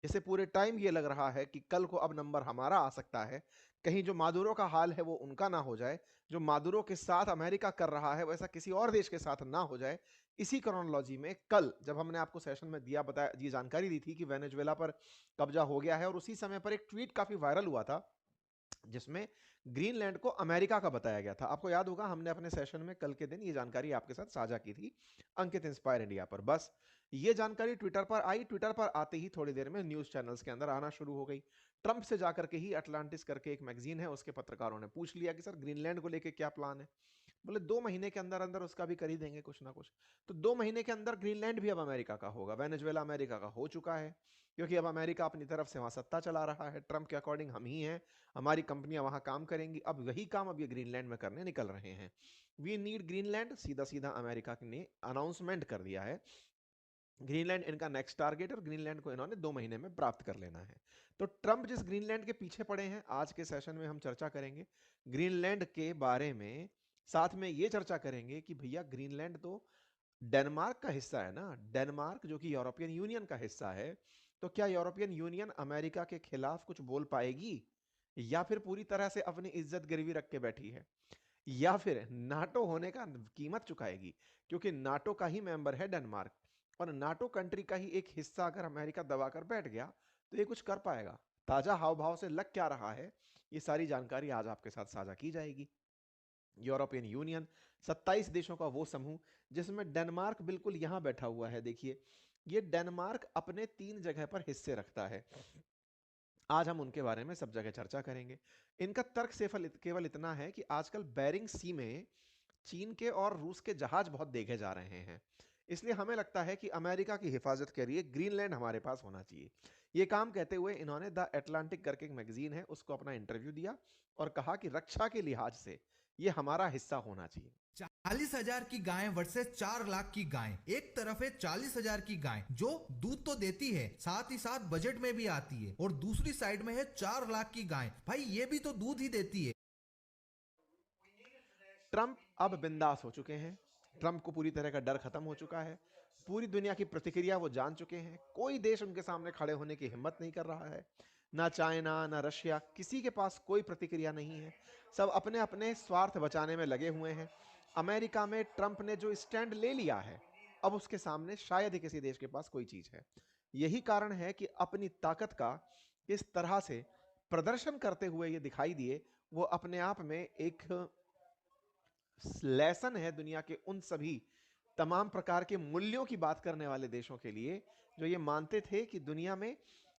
जैसे पूरे टाइम ये लग रहा है कि कल को अब नंबर हमारा आ सकता है, कहीं जो मादुरो का हाल है वो उनका ना हो जाए, जो मादुरो के साथ अमेरिका कर रहा है वैसा किसी और देश के साथ ना हो जाए। इसी क्रोनोलॉजी में कल जब हमने आपको सेशन में दिया बताया ये जानकारी दी थी कि वेनेजुएला पर कब्जा हो गया है, और उसी समय पर एक ट्वीट काफी वायरल हुआ था जिसमें ग्रीनलैंड को अमेरिका का बताया गया था। आपको याद होगा हमने अपने सेशन में कल के दिन ये जानकारी आपके साथ साझा की थी अंकित इंस्पायर इंडिया पर। बस ये जानकारी ट्विटर पर आई, ट्विटर पर आते ही थोड़ी देर में न्यूज चैनल्स के अंदर आना शुरू हो गई। ट्रंप से जाकर के ही अटलांटिस करके एक मैगजीन है उसके पत्रकारों ने पूछ लिया कि सर ग्रीनलैंड को लेके क्या प्लान है। बोले 2 महीने के अंदर अंदर उसका भी कर ही देंगे कुछ ना कुछ। तो 2 महीने के अंदर ग्रीनलैंड भी अब अमेरिका का होगा, वेनेजुएला अमेरिका का हो चुका है, क्योंकि अब अमेरिका अपनी तरफ से वहां सत्ता चला रहा है। ट्रंप के अकॉर्डिंग हम ही हैं, हमारी कंपनियां वहां काम करेंगी। अब वही काम अब ये ग्रीनलैंड में करने निकल रहे हैं। वी नीड ग्रीनलैंड, सीधा सीधा अमेरिका ने अनाउंसमेंट कर दिया है। ग्रीनलैंड इनका नेक्स्ट टारगेट, और ग्रीनलैंड को इन्होंने 2 महीने में प्राप्त कर लेना है। तो ट्रंप जिस ग्रीनलैंड के पीछे पड़े हैं, आज के सेशन में हम चर्चा करेंगे ग्रीनलैंड के बारे में। साथ में ये चर्चा करेंगे कि भैया ग्रीनलैंड तो डेनमार्क का हिस्सा है ना, डेनमार्क जो कि यूरोपियन यूनियन का हिस्सा है। तो क्या यूरोपियन यूनियन अमेरिका के खिलाफ कुछ बोल पाएगी, या फिर पूरी तरह से अपनी इज्जत गिरवी रख के बैठी है, या फिर नाटो होने का कीमत चुकाएगी, क्योंकि नाटो का ही मेंबर है डेनमार्क, और नाटो कंट्री का ही एक हिस्सा अगर अमेरिका दबाकर बैठ गया तो ये कुछ कर पाएगा। ताजा हाव भाव से लग क्या रहा है, ये सारी जानकारी आज आपके साथ साझा की जाएगी। यूरोपियन यूनियन 27 देशों का वो समूह जिसमें डेनमार्क बिल्कुल यहां बैठा हुआ है। देखिए, ये डेनमार्क अपने 3 जगह पर हिस्से रखता है। आज हम उनके बारे में सब जगह चर्चा करेंगे। इनका तर्क केवल इतना है कि आजकल बेरिंग सी में चीन के और रूस के जहाज बहुत देखे जा रहे हैं, इसलिए हमें लगता है कि अमेरिका की हिफाजत के लिए ग्रीनलैंड हमारे पास होना चाहिए। ये काम कहते हुए इन्होंने द एटलांटिक करके एक मैगजीन है उसको अपना इंटरव्यू दिया और कहा कि रक्षा के लिहाज से ये हमारा हिस्सा होना चाहिए। 40,000 की गाय वर्सेस 4 लाख की गाय। एक तरफ है 40,000 की गाय जो दूध तो देती है, साथ ही साथ बजट में भी आती है, और दूसरी साइड में है 4 लाख की गाय, भाई ये भी तो दूध ही देती है। ट्रंप अब बिंदास हो चुके हैं, ट्रंप को पूरी तरह का डर खत्म हो चुका है। पूरी दुनिया की प्रतिक्रिया वो जान चुके हैं, कोई देश उनके सामने खड़े होने की हिम्मत नहीं कर रहा है। ना चाइना ना रशिया, किसी के पास कोई प्रतिक्रिया नहीं है। सब अपने अपने स्वार्थ बचाने में लगे हुए हैं। अमेरिका में ट्रंप ने जो स्टैंड ले लिया है, अब उसके सामने शायद ही किसी देश के पास कोई चीज है। यही कारण है कि अपनी ताकत का इस तरह से प्रदर्शन करते हुए ये दिखाई दिए, वो अपने आप में एक लेसन है दुनिया के उन सभी तमाम प्रकार के मूल्यों की बात करने वाले देशों के लिए, जो ये मानते थे कि दुनिया में